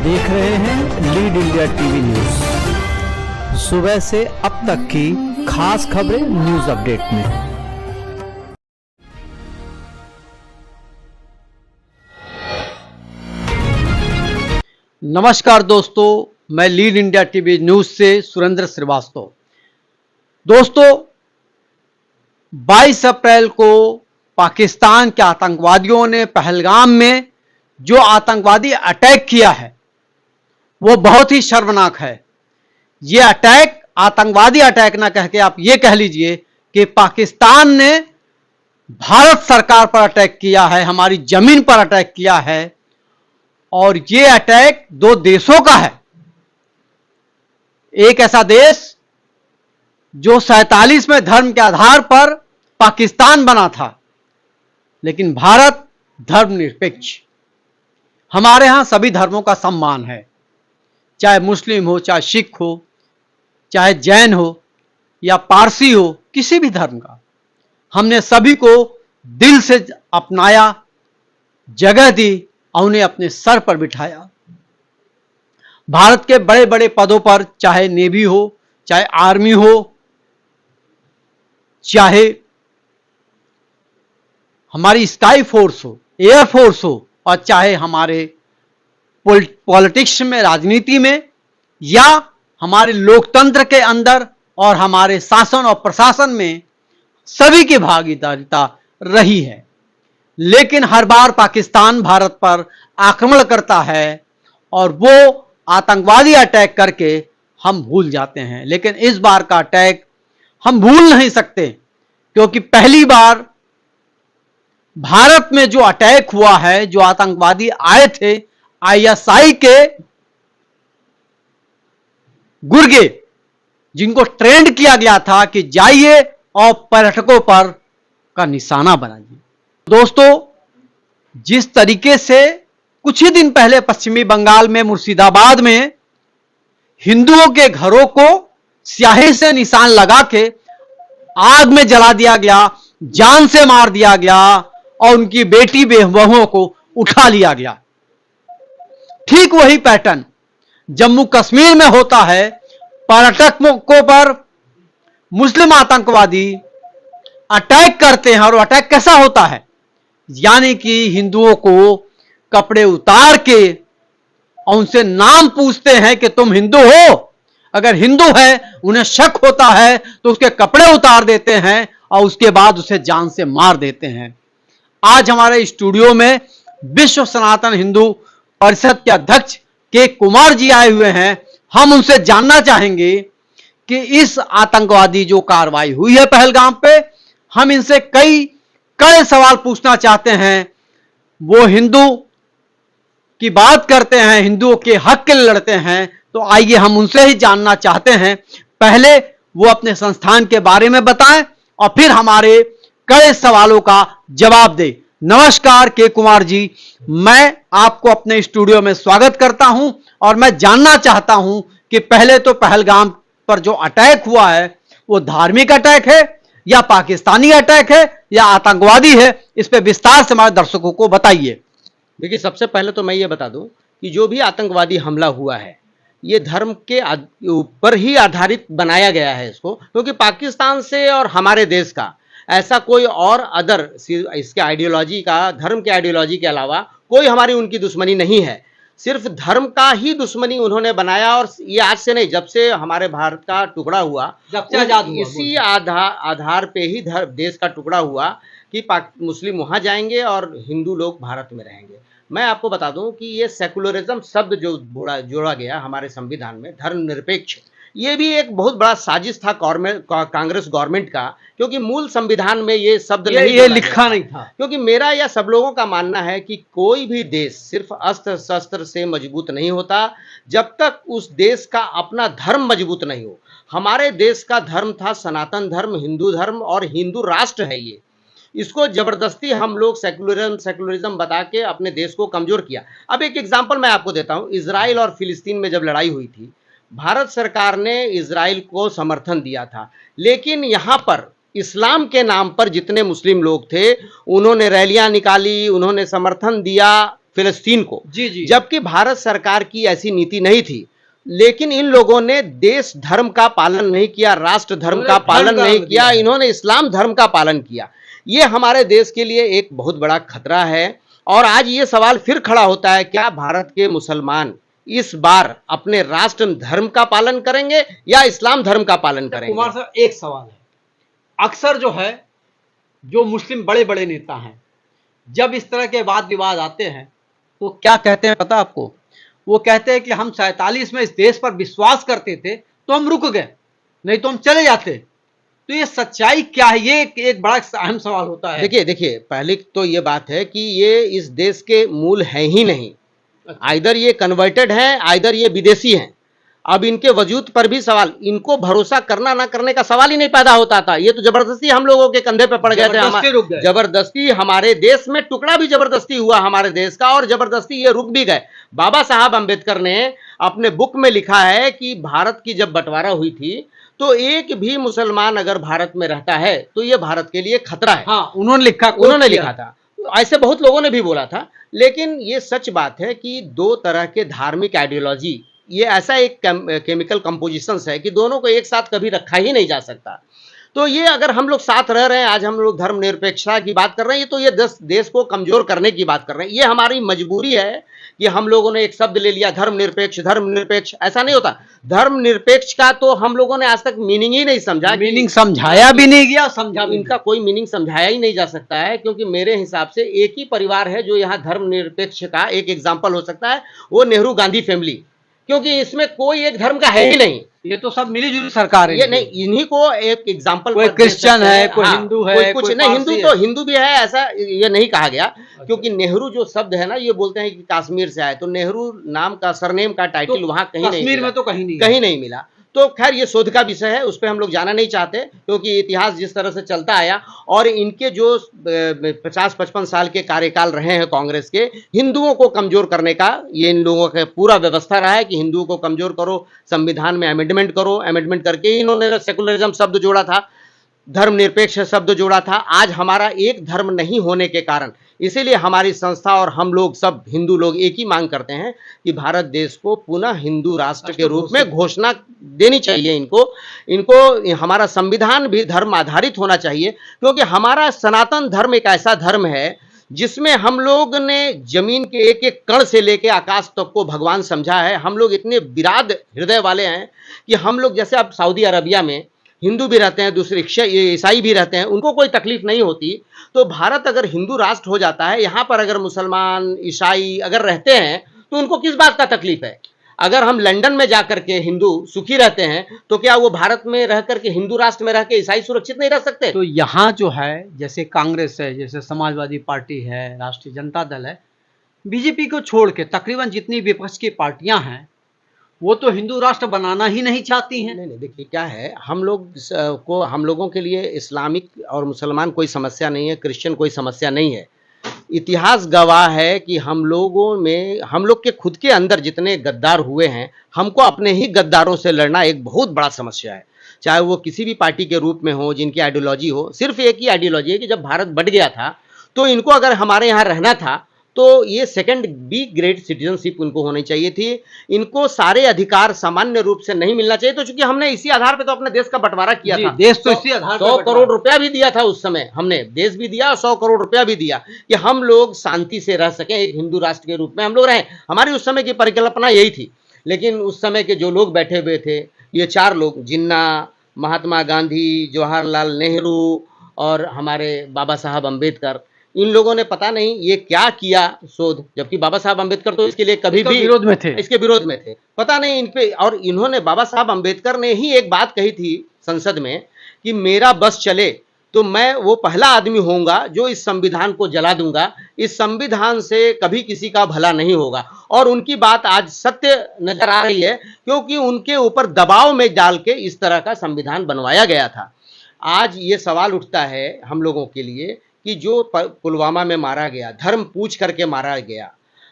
देख रहे हैं लीड इंडिया टीवी न्यूज। सुबह से अब तक की खास खबरें न्यूज अपडेट में। नमस्कार दोस्तों, मैं लीड इंडिया टीवी न्यूज से सुरेंद्र श्रीवास्तव। दोस्तों, 22 अप्रैल को पाकिस्तान के आतंकवादियों ने पहलगाम में जो आतंकवादी अटैक किया है वो बहुत ही शर्मनाक है। ये अटैक आतंकवादी अटैक ना कह के आप ये कह लीजिए कि पाकिस्तान ने भारत सरकार पर अटैक किया है, हमारी जमीन पर अटैक किया है। और ये अटैक दो देशों का है। एक ऐसा देश जो 47 में धर्म के आधार पर पाकिस्तान बना था, लेकिन भारत धर्मनिरपेक्ष। हमारे यहां सभी धर्मों का सम्मान है, चाहे मुस्लिम हो, चाहे सिख हो, चाहे जैन हो या पारसी हो, किसी भी धर्म का। हमने सभी को दिल से अपनाया, जगह दी और उन्हें अपने सर पर बिठाया। भारत के बड़े बड़े पदों पर, चाहे नेवी हो, चाहे आर्मी हो, चाहे हमारी स्काई फोर्स हो, एयर फोर्स हो, और चाहे हमारे पॉलिटिक्स में, राजनीति में, या हमारे लोकतंत्र के अंदर और हमारे शासन और प्रशासन में, सभी की भागीदारिता रही है। लेकिन हर बार पाकिस्तान भारत पर आक्रमण करता है और वो आतंकवादी अटैक करके हम भूल जाते हैं। लेकिन इस बार का अटैक हम भूल नहीं सकते, क्योंकि पहली बार भारत में जो अटैक हुआ है, जो आतंकवादी आए थे आईएसआई के गुर्गे, जिनको ट्रेंड किया गया था कि जाइए और पर्यटकों पर का निशाना बनाइए। दोस्तों, जिस तरीके से कुछ ही दिन पहले पश्चिमी बंगाल में मुर्शिदाबाद में हिंदुओं के घरों को स्याही से निशान लगा के आग में जला दिया गया, जान से मार दिया गया और उनकी बेटी बहुओं को उठा लिया गया, ठीक वही पैटर्न जम्मू कश्मीर में होता है। पर्यटकों पर मुस्लिम आतंकवादी अटैक करते हैं। और अटैक कैसा होता है? यानी कि हिंदुओं को कपड़े उतार के और उनसे नाम पूछते हैं कि तुम हिंदू हो। अगर हिंदू है, उन्हें शक होता है तो उसके कपड़े उतार देते हैं और उसके बाद उसे जान से मार देते हैं। आज हमारे स्टूडियो में विश्व सनातन हिंदू परिषद के अध्यक्ष के कुमार जी आए हुए हैं। हम उनसे जानना चाहेंगे कि इस आतंकवादी जो कार्रवाई हुई है पहलगाम पे, हम इनसे कई कड़े सवाल पूछना चाहते हैं। वो हिंदू की बात करते हैं, हिंदुओं के हक के लिए लड़ते हैं, तो आइए हम उनसे ही जानना चाहते हैं। पहले वो अपने संस्थान के बारे में बताएं और फिर हमारे कड़े सवालों का जवाब दें। नमस्कार के कुमार जी, मैं आपको अपने स्टूडियो में स्वागत करता हूं और मैं जानना चाहता हूं कि पहले तो पहलगाम पर जो अटैक हुआ है वो धार्मिक अटैक है या पाकिस्तानी अटैक है या आतंकवादी है? इस पे विस्तार से हमारे दर्शकों को बताइए। देखिए, सबसे पहले तो मैं ये बता दूं कि जो भी आतंकवादी हमला हुआ है ये धर्म के ऊपर ही आधारित बनाया गया है इसको, क्योंकि पाकिस्तान से और हमारे देश का ऐसा कोई और अदर इसके आइडियोलॉजी का, धर्म के आइडियोलॉजी के अलावा कोई हमारी उनकी दुश्मनी नहीं है। सिर्फ धर्म का ही दुश्मनी उन्होंने बनाया। और ये आज से नहीं, जब से हमारे भारत का टुकड़ा हुआ, जब से आजाद हुआ, इसी आधार पे ही देश का टुकड़ा हुआ कि मुस्लिम वहां जाएंगे और हिंदू लोग भारत में रहेंगे। मैं आपको बता दूं कि ये सेकुलरिज्म शब्द जो जोड़ा गया हमारे संविधान में, धर्मनिरपेक्ष, ये भी एक बहुत बड़ा साजिश था कांग्रेस गवर्नमेंट का, क्योंकि मूल संविधान में ये शब्द ये लिखा नहीं था। क्योंकि मेरा या सब लोगों का मानना है कि कोई भी देश सिर्फ अस्त्र शस्त्र से मजबूत नहीं होता जब तक उस देश का अपना धर्म मजबूत नहीं हो। हमारे देश का धर्म था सनातन धर्म, हिंदू धर्म, और हिंदू राष्ट्र है ये। इसको जबरदस्ती हम लोग सेकुलरिज्म बता के अपने देश को कमजोर किया। अब एक एग्जांपल मैं आपको देता हूं। इजराइल और फिलिस्तीन में जब लड़ाई हुई थी, भारत सरकार ने इजराइल को समर्थन दिया था, लेकिन यहां पर इस्लाम के नाम पर जितने मुस्लिम लोग थे उन्होंने रैलियां निकाली, उन्होंने समर्थन दिया फिलिस्तीन को, जी जी। जबकि भारत सरकार की ऐसी नीति नहीं थी। लेकिन इन लोगों ने देश धर्म का पालन नहीं किया, राष्ट्र धर्म का पालन नहीं किया, इन्होंने इस्लाम धर्म का पालन किया। ये हमारे देश के लिए एक बहुत बड़ा खतरा है। और आज ये सवाल फिर खड़ा होता है, क्या भारत के मुसलमान इस बार अपने राष्ट्र धर्म का पालन करेंगे या इस्लाम धर्म का पालन करेंगे? कुमार साहब, एक सवाल है, अक्सर जो है जो मुस्लिम बड़े बड़े नेता हैं, जब इस तरह के वाद विवाद आते हैं तो क्या कहते हैं पता आपको? वो कहते हैं कि हम 47 में इस देश पर विश्वास करते थे तो हम रुक गए, नहीं तो हम चले जाते। तो ये सच्चाई क्या है? ये एक बड़ा अहम सवाल होता है। देखिए पहले तो ये बात है कि ये इस देश के मूल हैं ही नहीं, आइदर ये कन्वर्टेड हैं, आइदर ये विदेशी हैं। अब इनके वजूद पर भी सवाल, इनको भरोसा करना ना करने का सवाल ही नहीं पैदा होता था। ये तो जबरदस्ती हम लोगों के कंधे पे पड़ गए थे, जबरदस्ती हमारे देश में टुकड़ा भी जबरदस्ती हुआ हमारे देश का, और जबरदस्ती ये रुक भी गए। बाबा साहब अंबेडकर ने अपने बुक में लिखा है कि भारत की जब बंटवारा हुई थी तो एक भी मुसलमान अगर भारत में रहता है तो ये भारत के लिए खतरा है। हाँ, उन्होंने लिखा था, ऐसे बहुत लोगों ने भी बोला था। लेकिन ये सच बात है कि दो तरह के धार्मिक आइडियोलॉजी, ये ऐसा एक केमिकल कंपोजिशंस है कि दोनों को एक साथ कभी रखा ही नहीं जा सकता। तो ये अगर हम लोग साथ रह रहे हैं, आज हम लोग धर्मनिरपेक्षता की बात कर रहे हैं, तो ये देश को कमजोर करने की बात कर रहे हैं। ये हमारी मजबूरी है कि हम लोगों ने एक शब्द ले लिया, धर्मनिरपेक्ष। ऐसा नहीं होता। धर्मनिरपेक्ष का तो हम लोगों ने आज तक मीनिंग ही नहीं समझा, मीनिंग समझाया भी नहीं गया, समझा इनका कोई मीनिंग समझाया ही नहीं जा सकता है। क्योंकि मेरे हिसाब से एक ही परिवार है जो यहाँ धर्मनिरपेक्ष का एक एग्जाम्पल हो सकता है, वो नेहरू गांधी फैमिली, क्योंकि इसमें कोई एक धर्म का है ही नहीं। ये तो सब मिलीजुली सरकार है। ये नहीं, इन्हीं को एक एग्जाम्पल, कोई क्रिश्चियन है, कोई हिंदू है, कोई कुछ नहीं, हिंदू तो हिंदू भी है, ऐसा ये नहीं कहा गया। क्योंकि नेहरू जो शब्द है ना, ये बोलते हैं कि कश्मीर से आए, तो नेहरू नाम का सरनेम का टाइटल वहां कहीं नहीं, कश्मीर में तो कहीं नहीं मिला। तो खैर ये शोध का विषय है, उस पर हम लोग जाना नहीं चाहते, क्योंकि इतिहास जिस तरह से चलता आया और इनके जो 50-55 साल के कार्यकाल रहे हैं कांग्रेस के, हिंदुओं को कमजोर करने का ये इन लोगों का पूरा व्यवस्था रहा है कि हिंदुओं को कमजोर करो, संविधान में अमेंडमेंट करो। अमेंडमेंट करके इन्होंने सेकुलरिज्म शब्द जोड़ा था, धर्मनिरपेक्ष शब्द जोड़ा था। आज हमारा एक धर्म नहीं होने के कारण, इसीलिए हमारी संस्था और हम लोग सब हिंदू लोग एक ही मांग करते हैं कि भारत देश को पुनः हिंदू राष्ट्र के रूप में घोषणा देनी चाहिए। इनको हमारा संविधान भी धर्म आधारित होना चाहिए, क्योंकि हमारा सनातन धर्म एक ऐसा धर्म है जिसमें हम लोग ने जमीन के एक एक कण से लेकर आकाश तक को भगवान समझा है। हम लोग इतने विराद हृदय वाले हैं कि हम लोग, जैसे अब सऊदी अरबिया में हिंदू भी रहते हैं, दूसरे ईसाई भी रहते हैं, उनको कोई तकलीफ नहीं होती। तो भारत अगर हिंदू राष्ट्र हो जाता है, यहाँ पर अगर मुसलमान ईसाई अगर रहते हैं तो उनको किस बात का तकलीफ है? अगर हम लंदन में जाकर के हिंदू सुखी रहते हैं, तो क्या वो भारत में रह करके, हिंदू राष्ट्र में रह के ईसाई सुरक्षित नहीं रह सकते? तो यहाँ जो है, जैसे कांग्रेस है, जैसे समाजवादी पार्टी है, राष्ट्रीय जनता दल है, बीजेपी को छोड़ के तकरीबन जितनी विपक्ष की पार्टियां हैं वो तो हिंदू राष्ट्र बनाना ही नहीं चाहती हैं। नहीं, देखिए क्या है, हम लोगों के लिए इस्लामिक और मुसलमान कोई समस्या नहीं है, क्रिश्चियन कोई समस्या नहीं है। इतिहास गवाह है कि हम लोग के खुद के अंदर जितने गद्दार हुए हैं, हमको अपने ही गद्दारों से लड़ना एक बहुत बड़ा समस्या है। चाहे वो किसी भी पार्टी के रूप में हो, जिनकी आइडियोलॉजी हो। सिर्फ एक ही आइडियोलॉजी है कि जब भारत बढ़ गया था तो इनको अगर हमारे यहाँ रहना था तो ये सेकंड बी ग्रेड सिटीजनशिप उनको होनी चाहिए थी। इनको सारे अधिकार सामान्य रूप से नहीं मिलना चाहिए। तो चूंकि हमने इसी आधार पे तो अपने देश का बंटवारा किया था, देश तो इसी आधार 100 करोड़ रुपया भी दिया था उस समय, हमने देश भी दिया और 100 करोड़ रुपया भी दिया कि हम लोग शांति से रह सकें, एक हिंदू राष्ट्र के रूप में हम लोग रहें। हमारी उस समय की परिकल्पना यही थी। लेकिन उस समय के जो लोग बैठे हुए थे, ये 4 लोग, जिन्ना, महात्मा गांधी, जवाहरलाल नेहरू और हमारे बाबा साहब अम्बेडकर, इन लोगों ने पता नहीं ये क्या किया शोध, जबकि बाबा साहब अम्बेडकर तो इसके लिए कभी भी विरोध में थे, इसके विरोध में थे। पता नहीं इन पे, और इन्होंने, बाबा साहब अम्बेडकर ने ही एक बात कही थी संसद में कि मेरा बस चले तो मैं वो पहला आदमी होऊंगा जो इस संविधान को जला दूंगा, इस संविधान से कभी किसी का भला नहीं होगा। और उनकी बात आज सत्य नजर आ रही है, क्योंकि उनके ऊपर दबाव में डाल के इस तरह का संविधान बनवाया गया था। आज ये सवाल उठता है हम लोगों के लिए कि जो पुलवामा में मारा गया, धर्म पूछ करके मारा गया,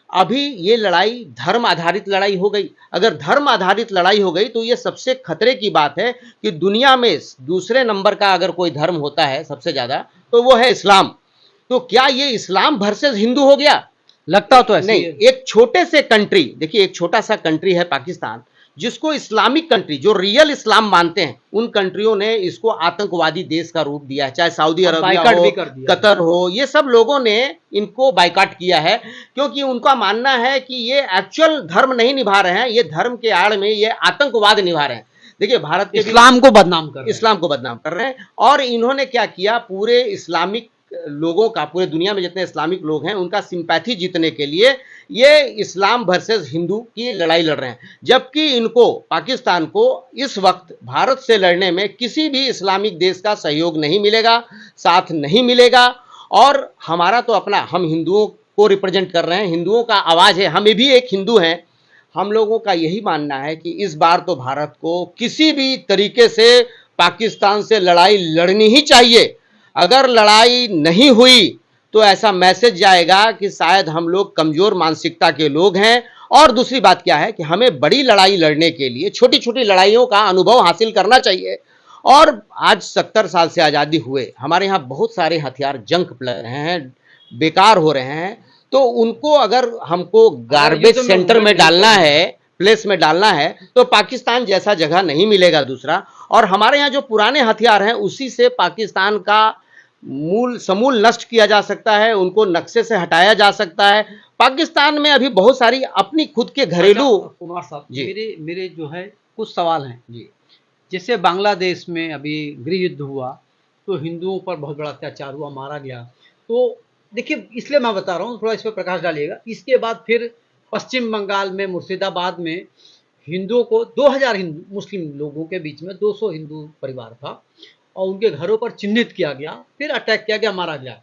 अभी ये लड़ाई धर्म आधारित लड़ाई हो गई। अगर धर्म आधारित लड़ाई हो गई तो ये सबसे खतरे की बात है कि दुनिया में दूसरे नंबर का अगर कोई धर्म होता है सबसे ज्यादा, तो वो है इस्लाम। तो क्या ये इस्लाम वर्सेस हिंदू हो गया? लगता तो ऐसे ही नहीं, है। एक छोटे से कंट्री, देखिए एक छोटा सा कंट्री है पाकिस्तान, जिसको इस्लामिक कंट्री, जो रियल इस्लाम मानते हैं, उन कंट्रियों ने इसको आतंकवादी देश का रूप दिया है। चाहे सऊदी और अरबिया बाइकआउट हो, भी कर दिया है। कतर हो, ये सब लोगों ने इनको बाइकाट किया है, क्योंकि उनका मानना है कि ये एक्चुअल धर्म नहीं निभा रहे हैं, ये धर्म के आड़ में ये आतंकवाद निभा रहे हैं। देखिए भारत के भी इस्लाम को बदनाम कर रहे हैं। इस्लाम को बदनाम कर रहे हैं, और इन्होंने क्या किया, पूरे इस्लामिक लोगों का, पूरे दुनिया में जितने इस्लामिक लोग हैं उनका सिंपैथी जीतने के लिए ये इस्लाम वर्सेस हिंदू की लड़ाई लड़ रहे हैं, जबकि इनको, पाकिस्तान को इस वक्त भारत से लड़ने में किसी भी इस्लामिक देश का सहयोग नहीं मिलेगा, साथ नहीं मिलेगा। और हमारा तो अपना, हम हिंदुओं को रिप्रेजेंट कर रहे हैं, हिंदुओं का आवाज़ है, हमें भी एक हिंदू हैं, हम लोगों का यही मानना है कि इस बार तो भारत को किसी भी तरीके से पाकिस्तान से लड़ाई लड़नी ही चाहिए। अगर लड़ाई नहीं हुई तो ऐसा मैसेज जाएगा कि शायद हम लोग कमजोर मानसिकता के लोग हैं। और दूसरी बात क्या है कि हमें बड़ी लड़ाई लड़ने के लिए छोटी छोटी लड़ाइयों का अनुभव हासिल करना चाहिए। और आज 70 साल से आज़ादी हुए, हमारे यहाँ बहुत सारे हथियार जंग लग रहे हैं, बेकार हो रहे हैं, तो उनको अगर हमको गार्बेज सेंटर में डालना है, प्लेस में डालना है, तो पाकिस्तान जैसा जगह नहीं मिलेगा दूसरा। और हमारे यहाँ जो पुराने हथियार हैं उसी से पाकिस्तान का समूल नष्ट किया जा सकता है, उनको नक्शे से हटाया जा सकता है। पाकिस्तान में अभी बहुत सारी अपनी खुद के घरेलू, कुमार साहब, जी। मेरे मेरे जो है कुछ सवाल हैं। जी जैसे बांग्लादेश में अभी गृह युद्ध हुआ तो हिंदुओं पर बहुत बड़ा अत्याचार हुआ, मारा गया। तो देखिए, इसलिए मैं बता रहा हूँ, थोड़ा इस पर प्रकाश डालिएगा। इसके बाद फिर पश्चिम बंगाल में मुर्शिदाबाद में हिंदुओं को 2000 हिंदू मुस्लिम लोगों के बीच में 200 हिंदू परिवार था और उनके घरों पर चिन्हित किया गया, फिर अटैक किया गया, मारा गया।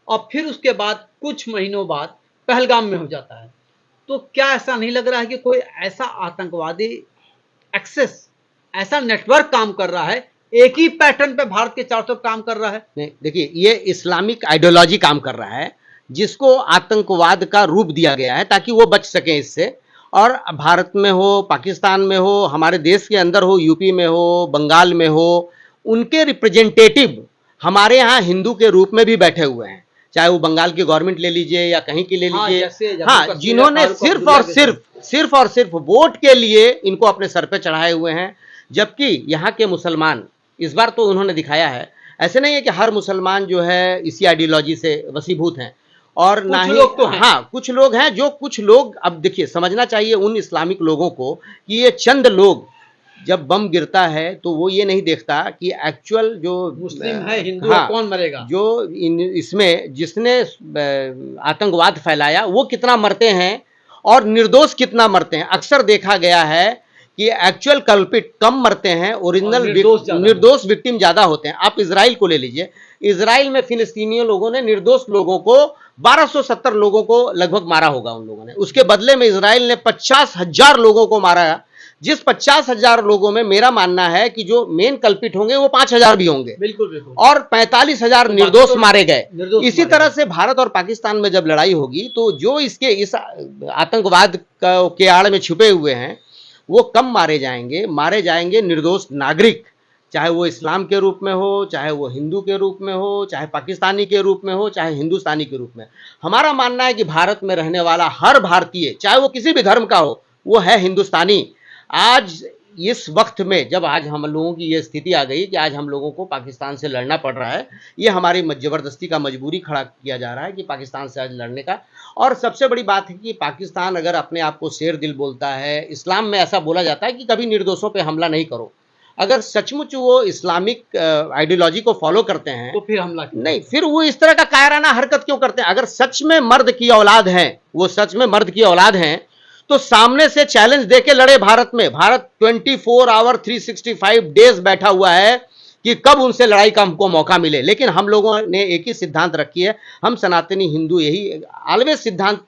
और फिर उसके बाद कुछ महीनों बाद पहलगाम में हो जाता है। तो क्या ऐसा नहीं लग रहा है कि कोई ऐसा आतंकवादी एक्सेस, ऐसा नेटवर्क काम कर रहा है, एक ही पैटर्न पे भारत के चारों तरफ काम कर रहा है? नहीं, देखिए ये इस्लामिक आइडियोलॉजी काम कर रहा है, जिसको आतंकवाद का रूप दिया गया है ताकि वो बच सके इससे। और भारत में हो, पाकिस्तान में हो, हमारे देश के अंदर हो, यूपी में हो, बंगाल में हो, उनके रिप्रेजेंटेटिव हमारे यहाँ हिंदू के रूप में भी बैठे हुए हैं, चाहे वो बंगाल की गवर्नमेंट ले लीजिए या कहीं की ले लीजिए। हाँ, जिन्होंने सिर्फ और सिर्फ वोट के लिए इनको अपने सर पे चढ़ाए हुए हैं। जबकि यहाँ के मुसलमान, इस बार तो उन्होंने दिखाया है, ऐसे नहीं है कि हर मुसलमान जो है इसी आइडियोलॉजी से वशीभूत हैं, और ना ही लोग तो हैं। हाँ, कुछ लोग हैं, जो कुछ लोग, अब देखिए समझना चाहिए उन इस्लामिक लोगों को कि ये चंद लोग, जब बम गिरता है तो वो ये नहीं देखता कि एक्चुअल जो मुस्लिम है, हिंदू है, कौन मरेगा। जो इसमें जिसने आतंकवाद फैलाया वो कितना मरते हैं और निर्दोष कितना मरते हैं। अक्सर देखा गया है कि एक्चुअल कल्पिट कम मरते हैं, ओरिजिनल निर्दोष विक्टिम ज्यादा होते हैं। आप इजराइल को ले लीजिए, इजराइल में फिलिस्तीनी लोगों ने निर्दोष लोगों को 1270 लोगों को लगभग मारा होगा उन लोगों ने। उसके बदले में इजराइल ने 50,000 लोगों को मारा, जिस 50,000 लोगों में मेरा मानना है कि जो मेन कल्पिट होंगे वो 5,000 भी होंगे, बिल्कुल बिल्कुल, और 45,000 निर्दोष मारे गए। इसी तरह गए। से भारत और पाकिस्तान में जब लड़ाई होगी तो जो इसके इस आतंकवाद के आड़ में छुपे हुए हैं वो कम मारे जाएंगे निर्दोष नागरिक, चाहे वो इस्लाम के रूप में हो, चाहे वो हिंदू के रूप में हो, चाहे पाकिस्तानी के रूप में हो, चाहे हिंदुस्तानी के रूप में। हमारा मानना है कि भारत में रहने वाला हर भारतीय, चाहे वो किसी भी धर्म का हो, वो है हिंदुस्तानी। आज इस वक्त में जब आज हम लोगों की ये स्थिति आ गई कि आज हम लोगों को पाकिस्तान से लड़ना पड़ रहा है, ये हमारी जबरदस्ती का मजबूरी खड़ा किया जा रहा है कि पाकिस्तान से आज लड़ने का। और सबसे बड़ी बात है कि पाकिस्तान अगर अपने आप को शेर दिल बोलता है, इस्लाम में ऐसा बोला जाता है कि कभी निर्दोषों पे हमला नहीं करो, अगर सचमुच वो इस्लामिक आइडियोलॉजी को फॉलो करते हैं तो फिर हमला नहीं, फिर वो इस तरह का कायराना हरकत क्यों करते हैं? अगर सच में मर्द की औलाद है, वो सच में मर्द की औलाद हैं, तो सामने से चैलेंज देके लड़े भारत में। भारत 24 आवर 365 डेज बैठा हुआ है कि कब उनसे लड़ाई का हमको मौका मिले। लेकिन हम लोगों ने एक ही सिद्धांत रखी है, हम सनातनी हिंदू यही ऑलवेज सिद्धांत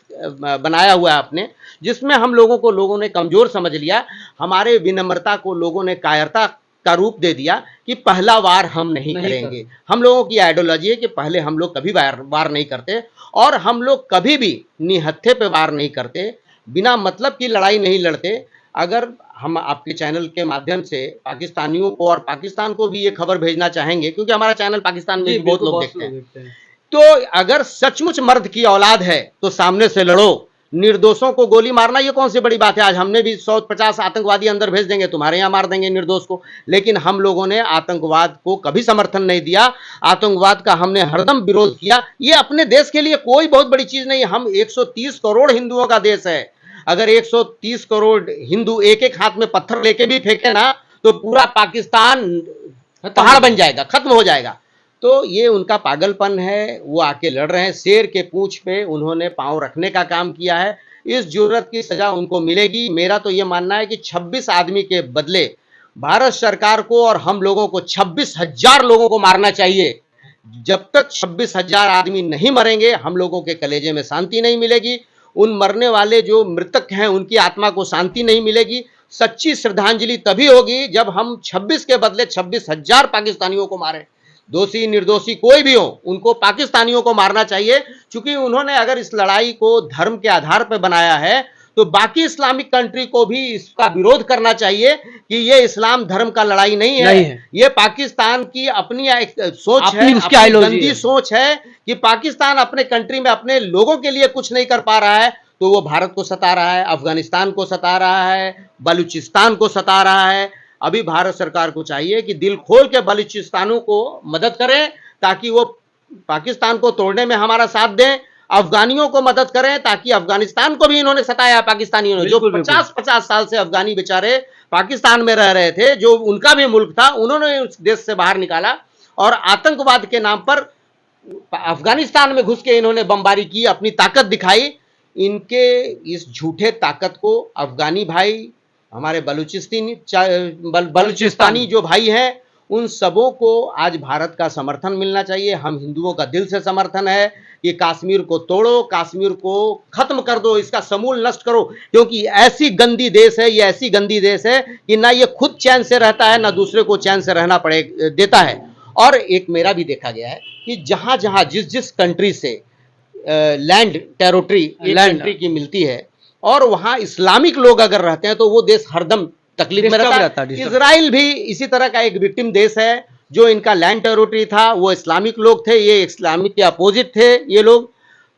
बनाया हुआ है अपने, जिसमें हम लोगों को लोगों ने कमजोर समझ लिया, हमारे विनम्रता को लोगों ने कायरता का रूप दे दिया कि पहला वार हम नहीं करेंगे। हम लोगों की आइडियोलॉजी है कि पहले हम लोग कभी वार नहीं करते, और हम लोग कभी भी निहत्थे पे वार नहीं करते, बिना मतलब की लड़ाई नहीं लड़ते। अगर हम आपके चैनल के माध्यम से पाकिस्तानियों को और पाकिस्तान को भी ये खबर भेजना चाहेंगे, क्योंकि हमारा चैनल पाकिस्तान में भी बहुत लोग देखते हैं, तो अगर सचमुच मर्द की औलाद है तो सामने से लड़ो, निर्दोषों को गोली मारना ये कौन सी बड़ी बात है। आज हमने भी 150 आतंकवादी अंदर भेज देंगे, तुम्हारे यहां मार देंगे निर्दोष को, लेकिन हम लोगों ने आतंकवाद को कभी समर्थन नहीं दिया, आतंकवाद का हमने हरदम विरोध किया। ये अपने देश के लिए कोई बहुत बड़ी चीज नहीं। हम 130 करोड़ हिंदुओं का देश है, अगर 130 करोड़ हिंदू एक एक हाथ में पत्थर लेके भी फेंके ना तो पूरा पाकिस्तान पहाड़ बन जाएगा, खत्म हो जाएगा। तो ये उनका पागलपन है, वो आके लड़ रहे हैं। शेर के पूंछ पे उन्होंने पांव रखने का काम किया है, इस जुर्रत की सजा उनको मिलेगी। मेरा तो ये मानना है कि 26 आदमी के बदले भारत सरकार को और हम लोगों को 26,000 लोगों को मारना चाहिए। जब तक 26,000 आदमी नहीं मरेंगे हम लोगों के कलेजे में शांति नहीं मिलेगी, उन मरने वाले जो मृतक हैं उनकी आत्मा को शांति नहीं मिलेगी। सच्ची श्रद्धांजलि तभी होगी जब हम 26 के बदले 26,000 पाकिस्तानियों को मारें। दोषी निर्दोषी कोई भी हो, उनको पाकिस्तानियों को मारना चाहिए, क्योंकि उन्होंने अगर इस लड़ाई को धर्म के आधार पर बनाया है तो बाकी इस्लामिक कंट्री को भी इसका विरोध करना चाहिए कि ये इस्लाम धर्म का लड़ाई नहीं है। ये पाकिस्तान की अपनी सोच है, अपनी गंदी सोच है कि पाकिस्तान अपने कंट्री में अपने लोगों के लिए कुछ नहीं कर पा रहा है तो वो भारत को सता रहा है, अफगानिस्तान को सता रहा है, बलूचिस्तान को सता रहा है। अभी भारत सरकार को चाहिए कि दिल खोल के बलूचिस्तानों को मदद करें ताकि वो पाकिस्तान को तोड़ने में हमारा साथ दें, अफगानियों को मदद करें ताकि अफगानिस्तान को भी इन्होंने सताया पाकिस्तानियों ने, जो 50-50 साल से अफगानी बेचारे पाकिस्तान में रह रहे थे, जो उनका भी मुल्क था, उन्होंने उस देश से बाहर निकाला और आतंकवाद के नाम पर अफगानिस्तान में घुस के इन्होंने बमबारी की, अपनी ताकत दिखाई। इनके इस झूठे ताकत को अफगानी भाई, हमारे बलूचिस्तानी जो भाई हैं, उन सबों को आज भारत का समर्थन मिलना चाहिए। हम हिंदुओं का दिल से समर्थन है कि कश्मीर को तोड़ो, कश्मीर को खत्म कर दो, इसका समूल नष्ट करो, क्योंकि ऐसी गंदी देश है, ये ऐसी गंदी देश है कि ना ये खुद चैन से रहता है ना दूसरे को चैन से रहना देता है। और एक मेरा भी देखा गया है कि जहां जहां जिस जिस कंट्री से लैंड टेरिटरी कंट्री की मिलती है और वहां इस्लामिक लोग अगर रहते हैं तो वो देश हरदम तकलीफ में रहता है। इजराइल भी इसी तरह का एक विक्टिम देश है, जो इनका लैंड टेरिटरी था, वो इस्लामिक लोग थे, ये इस्लामिक के अपोजिट थे ये लोग,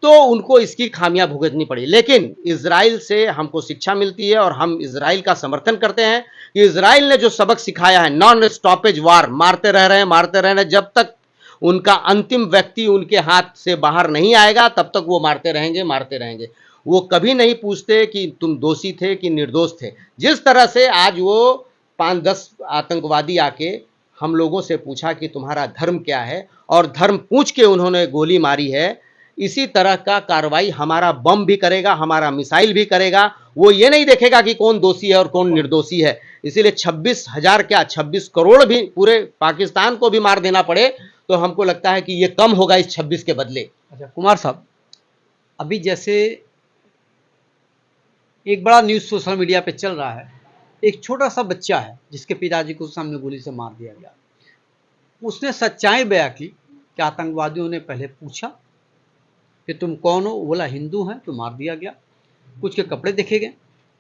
तो उनको इसकी खामियां भुगतनी पड़ी। लेकिन इजराइल से हमको शिक्षा मिलती है और हम इजराइल का समर्थन करते हैं कि इजराइल ने जो सबक सिखाया है, नॉन स्टॉपेज वार, मारते रह रहे हैं, जब तक उनका अंतिम व्यक्ति उनके हाथ से बाहर नहीं आएगा तब तक वो मारते रहेंगे। वो कभी नहीं पूछते कि तुम दोषी थे कि निर्दोष थे। जिस तरह से आज वो 5-10 आतंकवादी आके हम लोगों से पूछा कि तुम्हारा धर्म क्या है और धर्म पूछ के उन्होंने गोली मारी है, इसी तरह का कार्रवाई हमारा बम भी करेगा, हमारा मिसाइल भी करेगा। वो ये नहीं देखेगा कि कौन दोषी है और कौन निर्दोषी है। इसीलिए 26,000 क्या 26 करोड़ भी पूरे पाकिस्तान को भी मार देना पड़े तो हमको लगता है कि ये कम होगा इस 26 के बदले। अच्छा कुमार साहब, अभी जैसे एक बड़ा न्यूज़ सोशल मीडिया पे चल रहा है, एक छोटा सा बच्चा है जिसके पिताजी को सामने गोली से मार दिया गया। उसने सच्चाई बयां की कि आतंकवादियों ने पहले पूछा कि तुम कौन हो, बोला हिंदू हैं, तो मार दिया गया, कुछ के कपड़े देखे गए।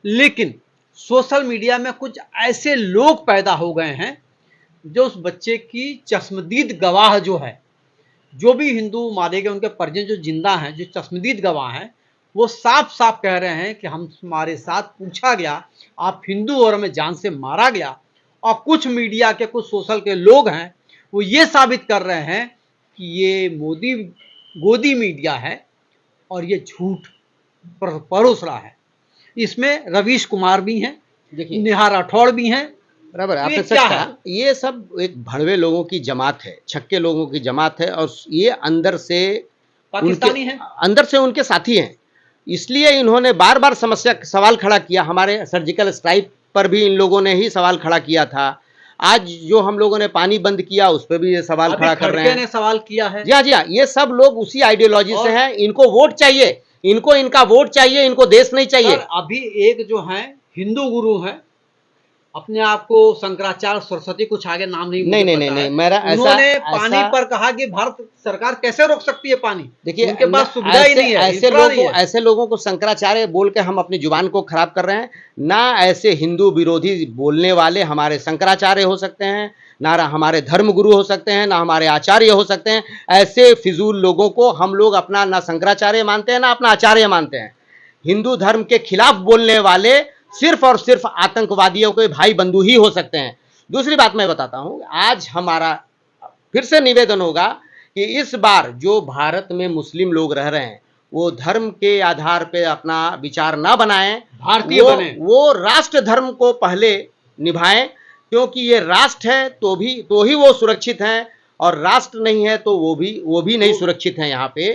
लेकिन सोशल मीडिया में कुछ ऐसे लोग पैदा हो गए हैं जो उस बच्चे की चश्मदीद गवाह जो है, जो भी हिंदू मारे गए उनके परिजन जो जिंदा हैं, जो चश्मदीद गवाह हैं, वो साफ साफ कह रहे हैं कि हमारे साथ पूछा गया, आप हिंदू और हमें जान से मारा गया। और कुछ मीडिया के कुछ सोशल के लोग हैं वो ये साबित कर रहे हैं कि ये मोदी गोदी मीडिया है और ये झूठ परोस रहा है। इसमें रवीश कुमार भी हैं, देखिए नेहा राठौड़ भी हैं। बराबर, आपने सच कहा। ये सब एक भड़वे लोगों की जमात है, छक्के लोगों की जमात है और ये अंदर से पाकिस्तानी हैं, अंदर से उनके साथी हैं। इसलिए इन्होंने बार बार सवाल खड़ा किया। हमारे सर्जिकल स्ट्राइक पर भी इन लोगों ने ही सवाल खड़ा किया था। आज जो हम लोगों ने पानी बंद किया उस पर भी ये सवाल खड़ा कर रहे हैं। ने सवाल किया है। जी हाँ, ये सब लोग उसी आइडियोलॉजी से हैं। इनको वोट चाहिए, इनका वोट चाहिए, इनको देश नहीं चाहिए। अभी एक जो है हिंदू गुरु हैं, अपने आप को शंकराचार्य सरस्वती कुछ आगे नाम नहीं नहीं मुझे नहीं पता नहीं है। मेरा ऐसा उन्होंने पानी ऐसा पर कहा कि भारत सरकार कैसे रोक सकती है पानी। देखिए उनके पास सुविधा ही नहीं है, ऐसे इंफ्रा नहीं है। ऐसे लोगों को शंकराचार्य बोल के हम अपनी जुबान को खराब कर रहे हैं। ना ऐसे हिंदू विरोधी बोलने वाले हमारे शंकराचार्य हो सकते हैं, ना हमारे धर्म गुरु हो सकते हैं, ना हमारे आचार्य हो सकते हैं। ऐसे फिजूल लोगों को हम लोग अपना ना शंकराचार्य मानते हैं, ना अपना आचार्य मानते हैं। हिंदू धर्म के खिलाफ बोलने वाले सिर्फ और सिर्फ आतंकवादियों के भाई बंधु ही हो सकते हैं। दूसरी बात मैं बताता हूं, आज हमारा फिर से निवेदन होगा कि इस बार जो भारत में मुस्लिम लोग रह रहे हैं वो धर्म के आधार पे अपना विचार ना बनाएं, भारतीय वो, बने। वो राष्ट्र धर्म को पहले निभाएं, क्योंकि ये राष्ट्र है तो ही वो सुरक्षित हैं, और राष्ट्र नहीं है तो वो भी नहीं सुरक्षित हैं यहाँ पे।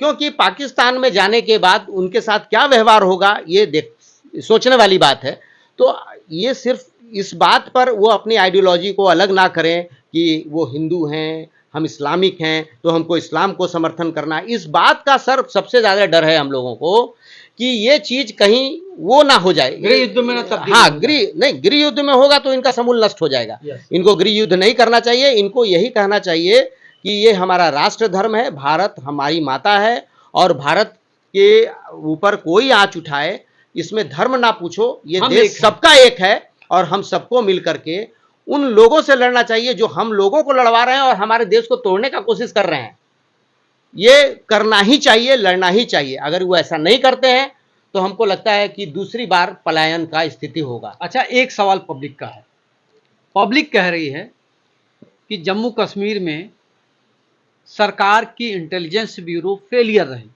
क्योंकि पाकिस्तान में जाने के बाद उनके साथ क्या व्यवहार होगा ये सोचने वाली बात है। तो ये सिर्फ इस बात पर वो अपनी आइडियोलॉजी को अलग ना करें कि वो हिंदू हैं, हम इस्लामिक हैं तो हमको इस्लाम को समर्थन करना। इस बात का सर सबसे ज्यादा डर है हम लोगों को कि ये चीज कहीं वो ना हो जाए, गृह युद्ध में ना तब्दील हाँ हो गृह युद्ध में होगा तो इनका समूल नष्ट हो जाएगा। Yes. इनको गृह युद्ध नहीं करना चाहिए। इनको यही कहना चाहिए कि ये हमारा राष्ट्र धर्म है, भारत हमारी माता है, और भारत के ऊपर कोई आंच उठाए इसमें धर्म ना पूछो, ये हम देश एक हैं। सबका एक है और हम सबको मिल करके उन लोगों से लड़ना चाहिए जो हम लोगों को लड़वा रहे हैं और हमारे देश को तोड़ने का कोशिश कर रहे हैं। ये करना ही चाहिए, लड़ना ही चाहिए। अगर वो ऐसा नहीं करते हैं तो हमको लगता है कि दूसरी बार पलायन का स्थिति होगा। अच्छा, एक सवाल पब्लिक का है। पब्लिक कह रही है कि जम्मू कश्मीर में सरकार की इंटेलिजेंस ब्यूरो फेलियर रही,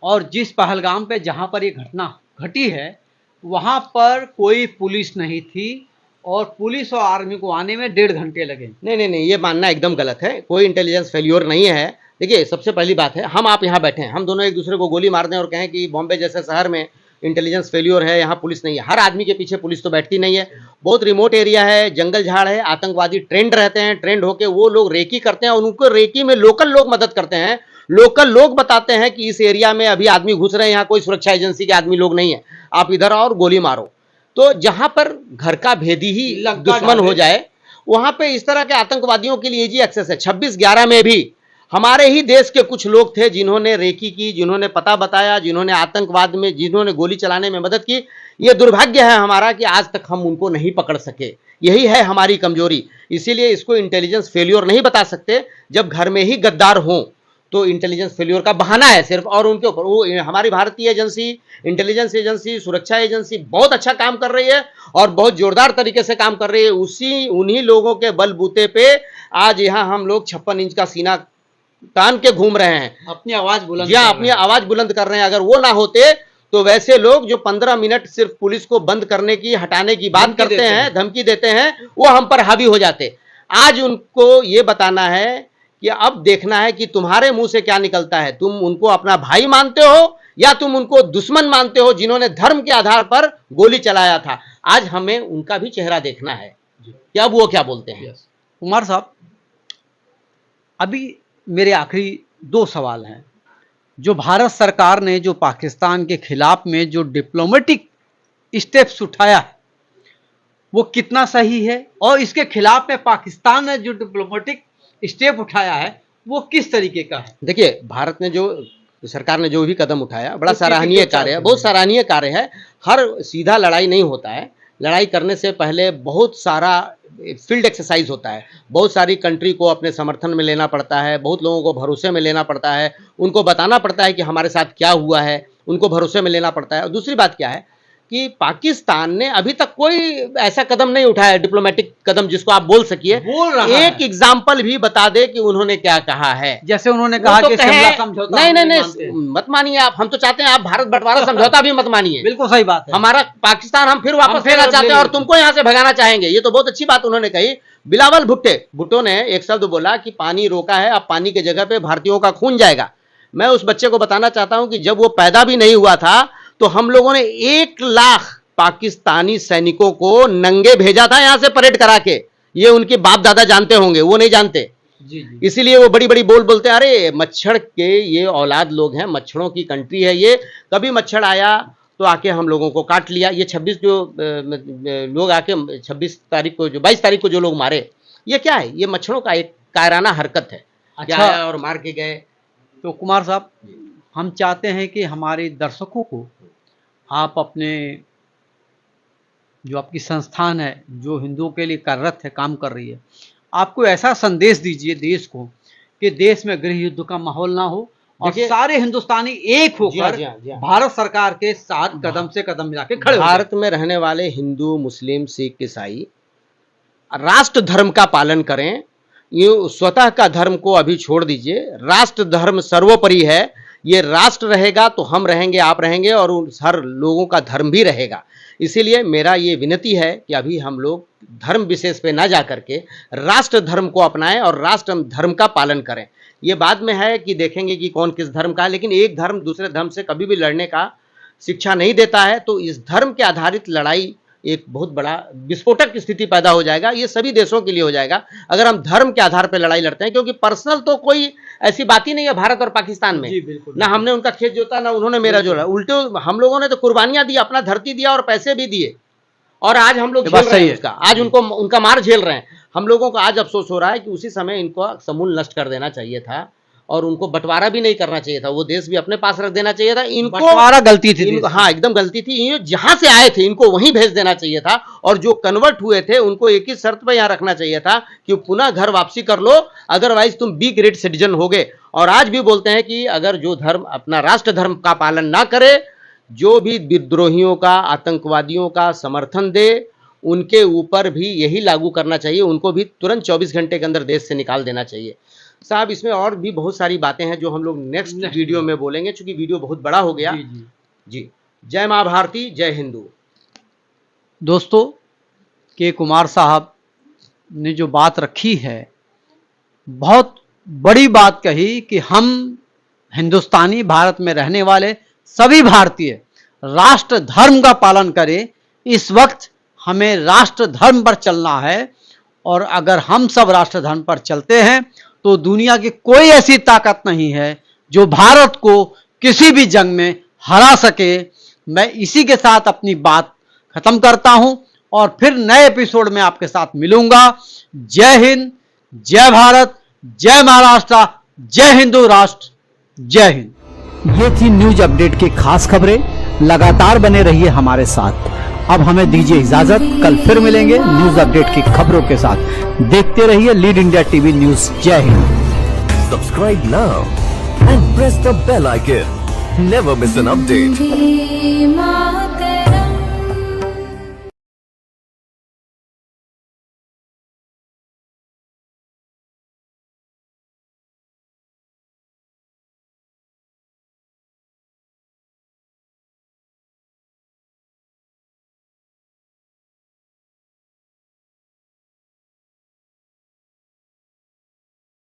और जिस पहलगाम पे जहां पर ये घटना घटी है वहां पर कोई पुलिस नहीं थी, और पुलिस और आर्मी को आने में 1.5 घंटे लगे। नहीं, ये मानना एकदम गलत है। कोई इंटेलिजेंस फेल्योर नहीं है। देखिए, सबसे पहली बात है, हम आप यहाँ बैठे हैं, हम दोनों एक दूसरे को गोली मार दें और कहें कि बॉम्बे जैसे शहर में इंटेलिजेंस फेल्योर है, यहाँ पुलिस नहीं है। हर आदमी के पीछे पुलिस तो बैठती नहीं है। बहुत रिमोट एरिया है, जंगल झाड़ है, आतंकवादी ट्रेंड रहते हैं, ट्रेंड होके वो लोग रेकी करते हैं और उनको रेकी में लोकल लोग मदद करते हैं। लोकल लोग बताते हैं कि इस एरिया में अभी आदमी घुस रहे हैं, यहाँ कोई सुरक्षा एजेंसी के आदमी लोग नहीं है, आप इधर आओ और गोली मारो। तो जहां पर घर का भेदी ही दुश्मन हो जाए वहां पे इस तरह के आतंकवादियों के लिए इजी एक्सेस है। 26/11 में भी हमारे ही देश के कुछ लोग थे जिन्होंने रेकी की, जिन्होंने पता बताया, जिन्होंने आतंकवाद में, जिन्होंने गोली चलाने में मदद की। ये दुर्भाग्य है हमारा कि आज तक हम उनको नहीं पकड़ सके। यही है हमारी कमजोरी। इसीलिए इसको इंटेलिजेंस फेल्योर नहीं बता सकते। जब घर में ही गद्दार हों तो इंटेलिजेंस फेल्योर का बहाना है सिर्फ, और उनके ऊपर वो हमारी भारतीय एजेंसी, इंटेलिजेंस एजेंसी, सुरक्षा एजेंसी बहुत अच्छा काम कर रही है और बहुत जोरदार तरीके से काम कर रही है। उन्हीं लोगों के बलबूते पे आज यहाँ हम लोग 56 इंच का सीना तान के घूम रहे हैं, अपनी आवाज बुलंद अपनी आवाज बुलंद कर रहे हैं। अगर वो ना होते तो वैसे लोग जो 15 मिनट सिर्फ पुलिस को बंद करने की, हटाने की बात करते हैं, धमकी देते हैं, वो हम पर हावी हो जाते। आज उनको ये बताना है कि अब देखना है कि तुम्हारे मुंह से क्या निकलता है। तुम उनको अपना भाई मानते हो या तुम उनको दुश्मन मानते हो जिन्होंने धर्म के आधार पर गोली चलाया था। आज हमें उनका भी चेहरा देखना है कि अब वो क्या बोलते हैं। कुमार साहब, अभी मेरे आखिरी 2 सवाल हैं। जो भारत सरकार ने जो पाकिस्तान के खिलाफ में जो डिप्लोमेटिक स्टेप्स उठाया है वो कितना सही है, और इसके खिलाफ में पाकिस्तान ने जो डिप्लोमेटिक स्टेप उठाया है वो किस तरीके का है? देखिए, भारत ने जो सरकार ने जो भी कदम उठाया बड़ा सराहनीय कार्य है, बहुत सराहनीय कार्य है। हर सीधा लड़ाई नहीं होता है। लड़ाई करने से पहले बहुत सारा फील्ड एक्सरसाइज होता है, बहुत सारी कंट्री को अपने समर्थन में लेना पड़ता है, बहुत लोगों को भरोसे में लेना पड़ता है, उनको बताना पड़ता है कि हमारे साथ क्या हुआ है, उनको भरोसे में लेना पड़ता है। और दूसरी बात क्या है कि पाकिस्तान ने अभी तक कोई ऐसा कदम नहीं उठाया, डिप्लोमेटिक कदम जिसको आप बोल सकिए। एक एग्जाम्पल भी बता दे कि उन्होंने क्या कहा है। जैसे उन्होंने कहा कि शिमला समझौता नहीं, मत मानिए आप। हम तो चाहते हैं आप भारत बंटवारा समझौता भी मत मानिए। बिल्कुल सही बात है। हमारा पाकिस्तान हम फिर वापस लेना चाहते हैं और तुमको यहाँ से भगाना चाहेंगे। ये तो बहुत अच्छी बात उन्होंने कही। बिलावल भुट्टो ने एक शब्द बोला कि पानी रोका है, अब पानी की जगह पे भारतीयों का खून जाएगा। मैं उस बच्चे को बताना चाहता हूं कि जब वो पैदा भी नहीं हुआ था तो हम लोगों ने 1 लाख पाकिस्तानी सैनिकों को नंगे भेजा था यहां से परेड करा के। ये उनके बाप दादा जानते होंगे, वो नहीं जानते। जी। इसीलिए वो बड़ी बड़ी बोलते हैं, अरे मच्छर के ये औलाद लोग हैं, मच्छरों की कंट्री है ये। कभी मच्छर आया तो आके हम लोगों को काट लिया। ये 26 जो लोग आके 26 तारीख को जो 22 तारीख को जो लोग मारे, ये क्या है? ये मच्छरों का एक कायराना हरकत है। अच्छा। क्या है और मार के गए। तो कुमार साहब, हम चाहते हैं कि हमारे दर्शकों को आप अपने जो आपकी संस्थान है, जो हिंदुओं के लिए कार्यरत है, काम कर रही है, आपको ऐसा संदेश दीजिए देश को कि देश में गृह युद्ध का माहौल ना हो और देखिए, सारे हिंदुस्तानी एक होकर जी हाँ। भारत सरकार के साथ कदम से कदम मिला के खड़े हो जाएं। भारत में रहने वाले हिंदू, मुस्लिम, सिख, ईसाई राष्ट्र धर्म का पालन करें। ये स्वतः का धर्म को अभी छोड़ दीजिए, राष्ट्र धर्म सर्वोपरि है। ये राष्ट्र रहेगा तो हम रहेंगे, आप रहेंगे और हर लोगों का धर्म भी रहेगा। इसीलिए मेरा ये विनती है कि अभी हम लोग धर्म विशेष पे ना जा करके राष्ट्र धर्म को अपनाएं और राष्ट्र धर्म का पालन करें। ये बाद में है कि देखेंगे कि कौन किस धर्म का है, लेकिन एक धर्म दूसरे धर्म से कभी भी लड़ने का शिक्षा नहीं देता है। तो इस धर्म के आधारित लड़ाई एक बहुत बड़ा विस्फोटक स्थिति पैदा हो जाएगा। ये सभी देशों के लिए हो जाएगा अगर हम धर्म के आधार पर लड़ाई लड़ते हैं, क्योंकि पर्सनल तो कोई ऐसी बात ही नहीं है भारत और पाकिस्तान में। जी, बिल्कुल। ना हमने उनका खेत जोता, ना उन्होंने मेरा जोड़ा। उल्टे हम लोगों ने तो कुर्बानियां दी, अपना धरती दिया और पैसे भी दिए, और आज हम लोग ये बात झेल रहे सही हैं है। उसका। आज उनको उनका मार झेल रहे हैं। हम लोगों को आज अफसोस हो रहा है कि उसी समय इनको समूल नष्ट कर देना चाहिए था और उनको बंटवारा भी नहीं करना चाहिए था। वो देश भी अपने पास रख देना चाहिए था। इनको बंटवारा गलती थी। हाँ, एकदम गलती थी। ये जहां से आए थे इनको वहीं भेज देना चाहिए था, और जो कन्वर्ट हुए थे उनको एक ही शर्त पर यहां रखना चाहिए था कि पुनः घर वापसी कर लो, अदरवाइज तुम बी ग्रेड सिटीजन होगे। और आज भी बोलते हैं कि अगर जो धर्म अपना राष्ट्र धर्म का पालन ना करे, जो भी विद्रोहियों का, आतंकवादियों का समर्थन दे, उनके ऊपर भी यही लागू करना चाहिए। उनको भी तुरंत 24 घंटे के अंदर देश से निकाल देना चाहिए। साहब, इसमें और भी बहुत सारी बातें हैं जो हम लोग नेक्स्ट वीडियो में बोलेंगे, क्योंकि वीडियो बहुत बड़ा हो गया। जी। जय माँ भारती, जय हिंदू। दोस्तों, के कुमार साहब ने जो बात रखी है, बहुत बड़ी बात कही कि हम हिंदुस्तानी, भारत में रहने वाले सभी भारतीय राष्ट्र धर्म का पालन करें। इस वक्त हमें राष्ट्र धर्म पर चलना है, और अगर हम सब राष्ट्र धर्म पर चलते हैं तो दुनिया की कोई ऐसी ताकत नहीं है जो भारत को किसी भी जंग में हरा सके। मैं इसी के साथ अपनी बात खत्म करता हूं और फिर नए एपिसोड में आपके साथ मिलूंगा। जय हिंद, जय भारत, जय महाराष्ट्र, जय हिंदू राष्ट्र, जय हिंद। ये थी न्यूज अपडेट की खास खबरें। लगातार बने रहिए हमारे साथ। अब हमें दीजिए इजाजत, कल फिर मिलेंगे न्यूज अपडेट की खबरों के साथ। देखते रहिए लीड इंडिया टीवी न्यूज। जय Hind. Subscribe now and press the bell icon. Never miss an update.